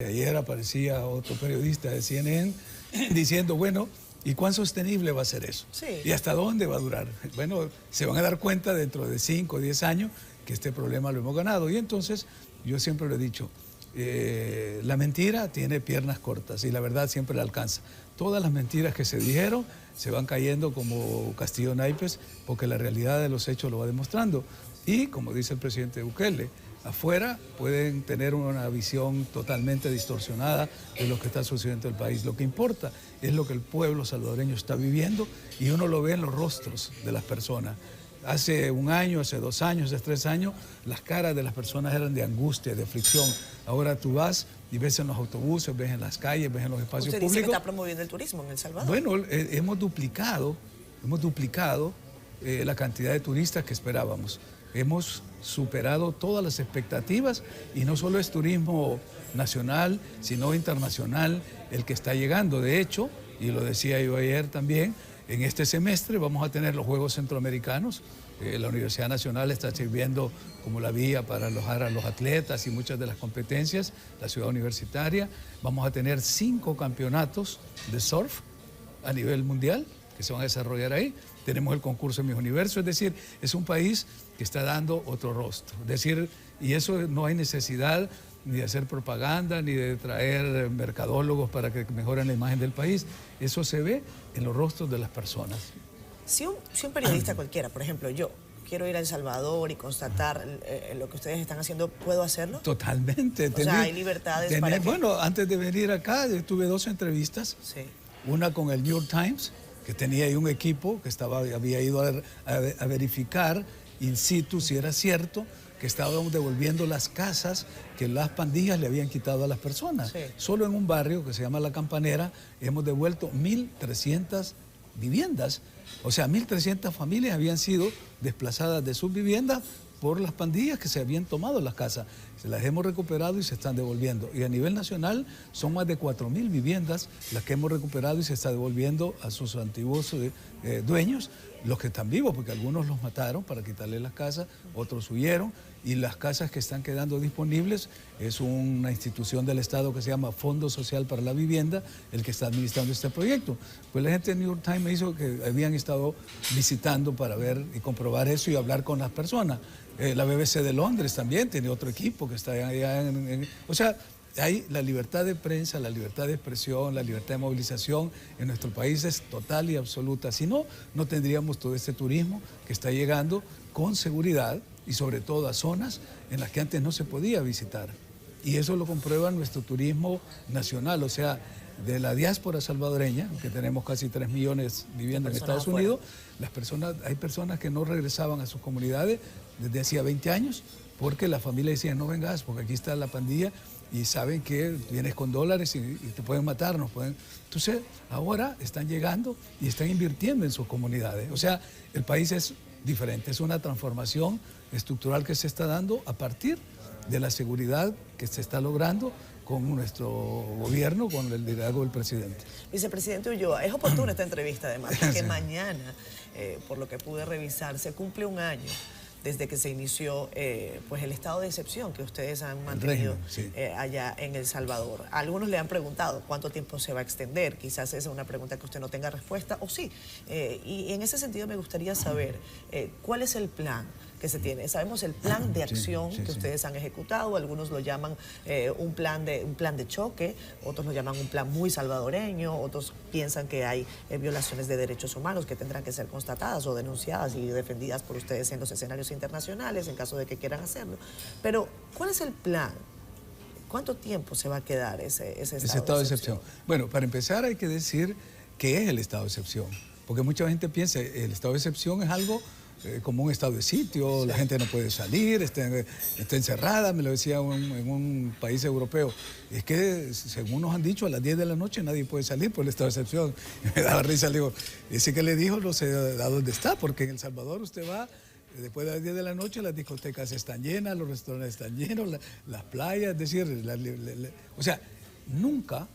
Ayer aparecía otro periodista de CNN diciendo, bueno, ¿y cuán sostenible va a ser eso? Sí. ¿Y hasta dónde va a durar? Bueno, se van a dar cuenta dentro de 5 o 10 años que este problema lo hemos ganado. Y entonces, yo siempre lo he dicho, la mentira tiene piernas cortas y la verdad siempre la alcanza. Todas las mentiras que se dijeron se van cayendo como castillo naipes porque la realidad de los hechos lo va demostrando. Y, como dice el presidente Bukele, afuera pueden tener una visión totalmente distorsionada de lo que está sucediendo en el país. Lo que importa es lo que el pueblo salvadoreño está viviendo y uno lo ve en los rostros de las personas. Hace un año, hace 2 años, hace 3 años, las caras de las personas eran de angustia, de aflicción. Ahora tú vas y ves en los autobuses, ves en las calles, ves en los espacios Usted públicos. dice que está promoviendo el turismo en El Salvador. Bueno, hemos duplicado la cantidad de turistas que esperábamos. Hemos superado todas las expectativas y no solo es turismo nacional, sino internacional el que está llegando. De hecho, y lo decía yo ayer también, en este semestre vamos a tener los Juegos Centroamericanos. La Universidad Nacional está sirviendo como la vía para alojar a los atletas y muchas de las competencias, la ciudad universitaria. Vamos a tener 5 campeonatos de surf a nivel mundial que se van a desarrollar ahí. Tenemos el concurso Miss Universo, es decir, es un país que está dando otro rostro. Es decir, y eso no hay necesidad ni de hacer propaganda, ni de traer mercadólogos para que mejoren la imagen del país. Eso se ve en los rostros de las personas. Si un periodista cualquiera, por ejemplo yo, quiero ir a El Salvador y constatar lo que ustedes están haciendo, ¿puedo hacerlo? Totalmente. O sea, hay libertades para que... Bueno, antes de venir acá, yo tuve 2 entrevistas. Sí. Una con el New York Times, que tenía ahí un equipo que había ido a verificar in situ si era cierto que estaban devolviendo las casas que las pandillas le habían quitado a las personas. Sí. Solo en un barrio que se llama La Campanera hemos devuelto 1.300 viviendas. O sea, 1.300 familias habían sido desplazadas de sus viviendas por las pandillas que se habían tomado las casas. Se las hemos recuperado y se están devolviendo. Y a nivel nacional son más de 4.000 viviendas las que hemos recuperado y se está devolviendo a sus antiguos dueños, los que están vivos, porque algunos los mataron para quitarle las casas, otros huyeron, y las casas que están quedando disponibles es una institución del Estado que se llama Fondo Social para la Vivienda, el que está administrando este proyecto. Pues la gente de New York Times me hizo que habían estado visitando para ver y comprobar eso y hablar con las personas. La BBC de Londres también tiene otro equipo que está allá o sea, hay la libertad de prensa, la libertad de expresión, la libertad de movilización en nuestro país es total y absoluta. Si no, no tendríamos todo este turismo que está llegando con seguridad y sobre todo a zonas en las que antes no se podía visitar. Y eso lo comprueba nuestro turismo nacional, o sea, de la diáspora salvadoreña, que tenemos casi 3 millones viviendo en Estados Unidos, hay personas que no regresaban a sus comunidades desde hacía 20 años, porque la familia decía, no vengas, porque aquí está la pandilla y saben que vienes con dólares y te pueden matar, nos pueden... Entonces, ahora están llegando y están invirtiendo en sus comunidades. O sea, el país es diferente, es una transformación estructural que se está dando a partir de la seguridad que se está logrando con nuestro gobierno, con el liderazgo del presidente. Vicepresidente Ulloa, es oportuna esta entrevista además, porque mañana, por lo que pude revisar, se cumple 1 año desde que se inició pues el estado de excepción que ustedes han mantenido régimen, sí. Allá en El Salvador. A algunos le han preguntado cuánto tiempo se va a extender, quizás esa es una pregunta que usted no tenga respuesta, o sí. Y en ese sentido me gustaría saber cuál es el plan que se tiene. Sabemos el plan de acción que ustedes han ejecutado, algunos lo llaman un plan de choque, otros lo llaman un plan muy salvadoreño, otros piensan que hay violaciones de derechos humanos que tendrán que ser constatadas o denunciadas y defendidas por ustedes en los escenarios internacionales en caso de que quieran hacerlo. Pero, ¿cuál es el plan? ¿Cuánto tiempo se va a quedar ese estado de excepción? Bueno, para empezar hay que decir qué es el estado de excepción, porque mucha gente piensa el estado de excepción es algo como un estado de sitio, la gente no puede salir, está encerrada, me lo decía en un país europeo. Es que, según nos han dicho, a las 10 de la noche nadie puede salir por el estado de excepción. Me daba risa, le digo, ese que le dijo no sé a dónde está, porque en El Salvador usted va, después de las 10 de la noche las discotecas están llenas, los restaurantes están llenos, las playas, es decir, o sea, nunca,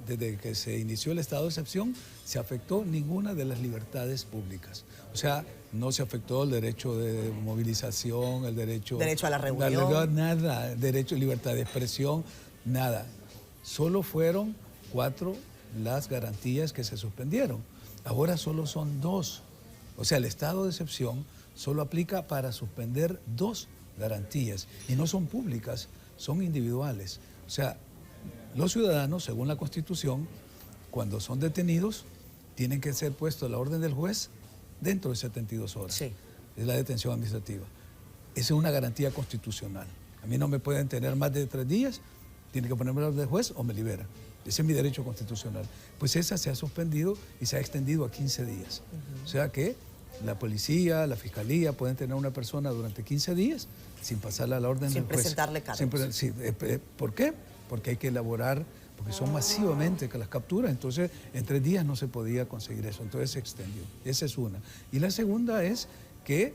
desde que se inició el estado de excepción, se afectó ninguna de las libertades públicas. O sea, no se afectó el derecho de movilización, el derecho... Derecho a la reunión. Nada, derecho a libertad de expresión. nada. Solo fueron 4 las garantías que se suspendieron. Ahora solo son 2. O sea, el estado de excepción solo aplica para suspender 2 garantías y no son públicas, son individuales. O sea, los ciudadanos, según la Constitución, cuando son detenidos, tienen que ser puestos a la orden del juez dentro de 72 horas. Sí. Es la detención administrativa. Esa es una garantía constitucional. A mí no me pueden tener más de 3 días, tiene que ponerme a la orden del juez o me libera. Ese es mi derecho constitucional. Pues esa se ha suspendido y se ha extendido a 15 días. O sea que la policía, la fiscalía pueden tener a una persona durante 15 días sin pasarla a la orden del juez. Sin presentarle cargos. Sí, ¿por qué? Porque hay que elaborar, porque son masivamente las capturas, entonces en 3 días no se podía conseguir eso, entonces se extendió. Esa es una. Y la segunda es que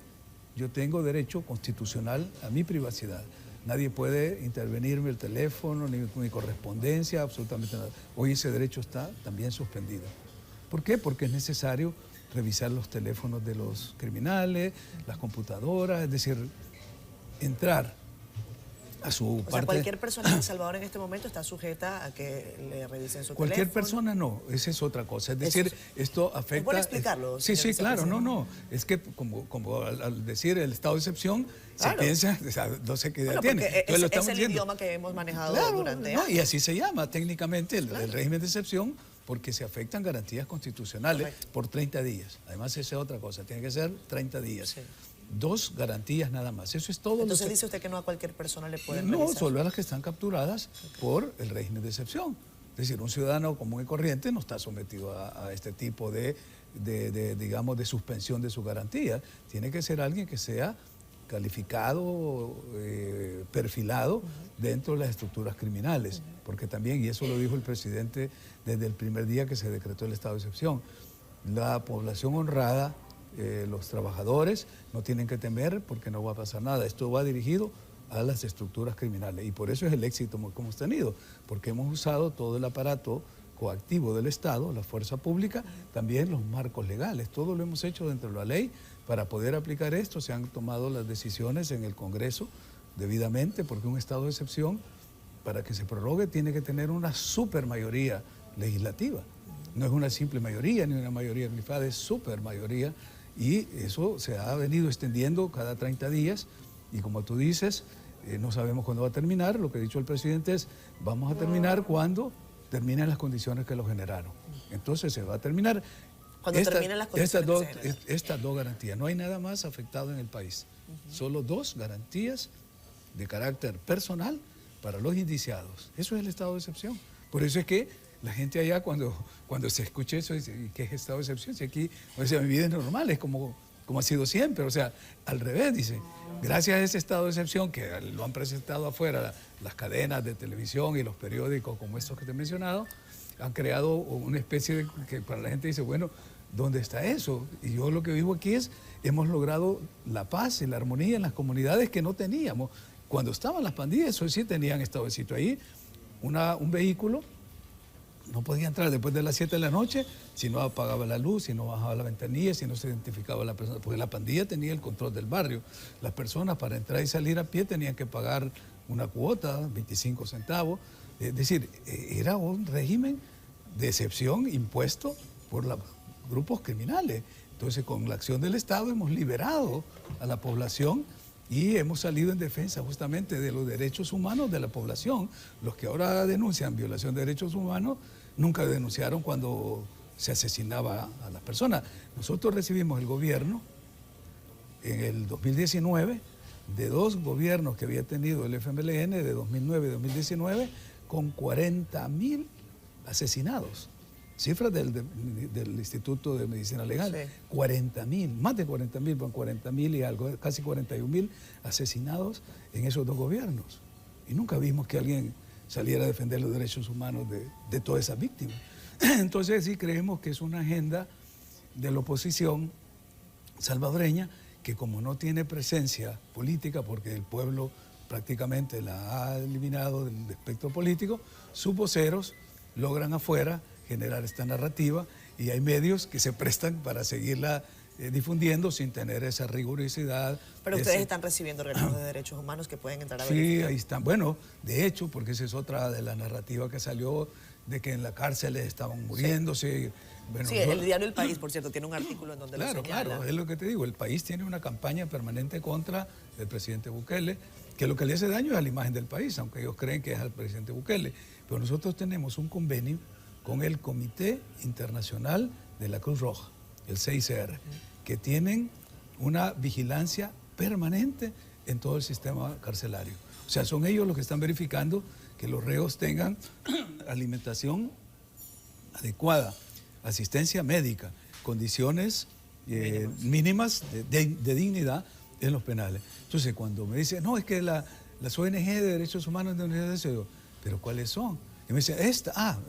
yo tengo derecho constitucional a mi privacidad. Nadie puede intervenirme el teléfono, ni mi correspondencia, absolutamente nada. Hoy ese derecho está también suspendido. ¿Por qué? Porque es necesario revisar los teléfonos de los criminales, las computadoras, es decir, entrar a su parte. O sea, cualquier persona en El Salvador en este momento está sujeta a que le revisen su Cualquier teléfono. persona no, esa es otra cosa. Es decir, esto afecta... Es bueno explicarlo. Sí, señor claro, vicepresidente. Es que como al decir el estado de excepción, Claro. se piensa, o sea, no sé qué idea Bueno, tiene. porque Entonces lo es estamos el diciendo. idioma que hemos manejado Claro, durante no, años. y así se llama técnicamente el régimen de excepción, porque se afectan garantías constitucionales. Correcto. Por 30 días. Además, esa es otra cosa, tiene que ser 30 días. Sí. 2 garantías nada más. Eso es todo. Entonces lo que... dice usted que no a cualquier persona le pueden No, revisar. solo a las que están capturadas por el régimen de excepción. Es decir, un ciudadano común y corriente no está sometido a este tipo digamos, de suspensión de su garantía. Tiene que ser alguien que sea calificado, perfilado dentro de las estructuras criminales. Porque también, y eso lo dijo el presidente desde el primer día que se decretó el estado de excepción, la población honrada, los trabajadores no tienen que temer porque no va a pasar nada. Esto va dirigido a las estructuras criminales y por eso es el éxito que hemos tenido, porque hemos usado todo el aparato coactivo del Estado, la fuerza pública, también los marcos legales, todo lo hemos hecho dentro de la ley para poder aplicar esto. Se han tomado las decisiones en el Congreso debidamente, porque un estado de excepción, para que se prorrogue, tiene que tener una supermayoría legislativa. No es una simple mayoría, ni una mayoría calificada, es supermayoría. Y eso se ha venido extendiendo cada 30 días y como tú dices, no sabemos cuándo va a terminar. Lo que ha dicho el presidente es, vamos a terminar cuando terminen las condiciones que lo generaron. Entonces se va a terminar. Cuando terminen las condiciones que se generaron. Estas 2 garantías. No hay nada más afectado en el país. Solo 2 garantías de carácter personal para los indiciados. Eso es el estado de excepción. Por eso es que la gente allá cuando se escucha eso dice, ¿qué es estado de excepción? Si aquí, o sea, mi vida es normal, es como ha sido siempre. O sea, al revés, dice, gracias a ese estado de excepción que lo han presentado afuera las cadenas de televisión y los periódicos como estos que te he mencionado, han creado una especie de, que para la gente dice, bueno, ¿dónde está eso? Y yo lo que digo aquí es, hemos logrado la paz y la armonía en las comunidades que no teníamos. Cuando estaban las pandillas, eso sí tenían estado de sitio ahí, un vehículo no podía entrar después de las 7 de la noche si no apagaba la luz, si no bajaba la ventanilla, si no se identificaba a la persona, porque la pandilla tenía el control del barrio. Las personas para entrar y salir a pie tenían que pagar una cuota, 25 centavos. Es decir, era un régimen de excepción impuesto por los grupos criminales. Entonces, con la acción del Estado hemos liberado a la población y hemos salido en defensa justamente de los derechos humanos de la población. Los que ahora denuncian violación de derechos humanos nunca denunciaron cuando se asesinaba a las personas. Nosotros recibimos el gobierno en el 2019 de 2 gobiernos que había tenido el FMLN de 2009 y 2019 con 40.000 asesinados. Cifras del Instituto de Medicina Legal, Sí. 40.000, más de 40.000, 40.000 y algo, casi 41.000 asesinados en esos 2 gobiernos. Y nunca vimos que alguien saliera a defender los derechos humanos de todas esas víctimas. Entonces sí creemos que es una agenda de la oposición salvadoreña que como no tiene presencia política, porque el pueblo prácticamente la ha eliminado del espectro político, sus voceros logran afuera generar esta narrativa y hay medios que se prestan para seguirla difundiendo sin tener esa rigurosidad. Pero ustedes están recibiendo organismos de derechos humanos que pueden entrar a verificar. Sí, ahí están. Bueno, de hecho, porque esa es otra de la narrativa que salió, de que en la cárcel estaban muriéndose. Sí. Bueno, sí, el diario El País, por cierto, tiene un artículo en donde lo señala. Claro, es lo que te digo. El país tiene una campaña permanente contra el presidente Bukele, que lo que le hace daño es a la imagen del país, aunque ellos creen que es al presidente Bukele. Pero nosotros tenemos un convenio con el Comité Internacional de la Cruz Roja, el CICR, que tienen una vigilancia permanente en todo el sistema carcelario. O sea, son ellos los que están verificando que los reos tengan alimentación adecuada, asistencia médica, condiciones mínimas de dignidad en los penales. Entonces, cuando me dicen, no, es que las ONG de derechos humanos de unidad de deseo, pero ¿cuáles son? Y me dicen,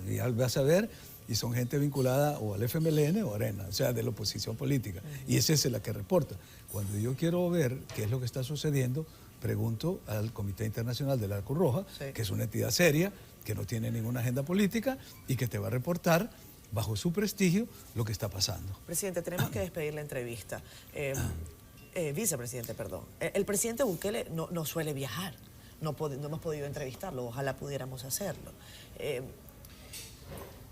ya vas a ver, y son gente vinculada o al FMLN o a Arena, o sea, de la oposición política. Y esa es la que reporta. Cuando yo quiero ver qué es lo que está sucediendo, pregunto al Comité Internacional de la Cruz Roja, que es una entidad seria, que no tiene ninguna agenda política y que te va a reportar bajo su prestigio lo que está pasando. Presidente, tenemos que despedir la entrevista. Vicepresidente, perdón. El presidente Bukele no suele viajar. No hemos podido entrevistarlo, ojalá pudiéramos hacerlo.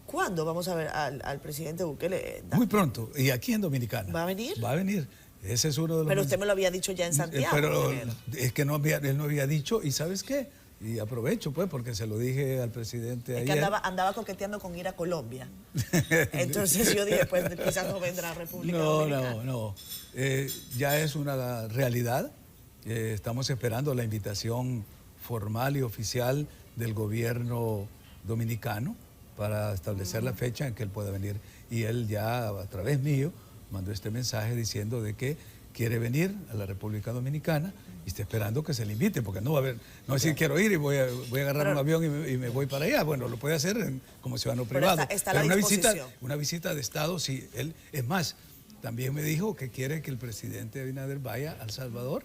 ¿Cuándo vamos a ver al presidente Bukele? Muy pronto, y aquí en Dominicana. ¿Va a venir? Va a venir. Ese es uno de los... Pero usted me lo había dicho ya en Santiago. Pero es que él no había dicho, y ¿sabes qué? Y aprovecho, pues, porque se lo dije al presidente ayer. Es que andaba coqueteando con ir a Colombia. Entonces yo dije, pues quizás no vendrá a República Dominicana. No. Ya es una realidad. Estamos esperando la invitación formal y oficial del gobierno dominicano para establecer la fecha en que él pueda venir. Y él ya, a través mío, mandó este mensaje diciendo de que quiere venir a la República Dominicana y está esperando que se le invite, porque no va a haber, no va a decir quiero ir y voy a agarrar un avión y me voy para allá. Bueno, lo puede hacer como ciudadano privado. Pero una visita de Estado, sí. Él, es más, también me dijo que quiere que el presidente Abinader vaya a El Salvador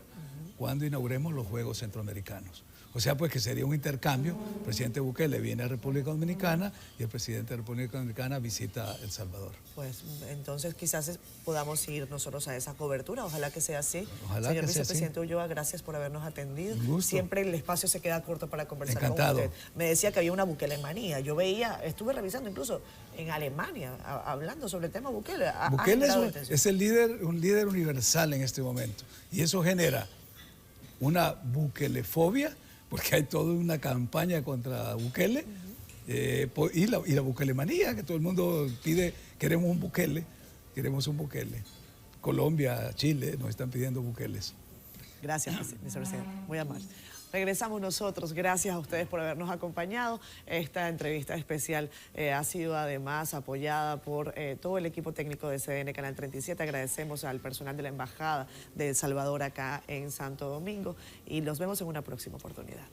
cuando inauguremos los Juegos Centroamericanos. O sea, pues que sería un intercambio. El presidente Bukele viene a República Dominicana y el presidente de República Dominicana visita El Salvador. Pues entonces quizás podamos ir nosotros a esa cobertura. Ojalá que sea así. Ojalá Señor que sea vicepresidente así. Ulloa, gracias por habernos atendido. Un gusto. Siempre el espacio se queda corto para conversar Encantado. con usted. Me decía que había una Bukelemanía. Yo estuve revisando incluso en Alemania, hablando sobre el tema Bukele. Bukele es un líder universal en este momento. Y eso genera una bukelefobia, porque hay toda una campaña contra Bukele, y la bukelemanía, que todo el mundo pide, queremos un Bukele. Colombia, Chile nos están pidiendo Bukeles. Gracias, vicepresidente. Muy amable. Regresamos nosotros. Gracias a ustedes por habernos acompañado. Esta entrevista especial ha sido además apoyada por todo el equipo técnico de CDN Canal 37. Agradecemos al personal de la Embajada de El Salvador acá en Santo Domingo y los vemos en una próxima oportunidad.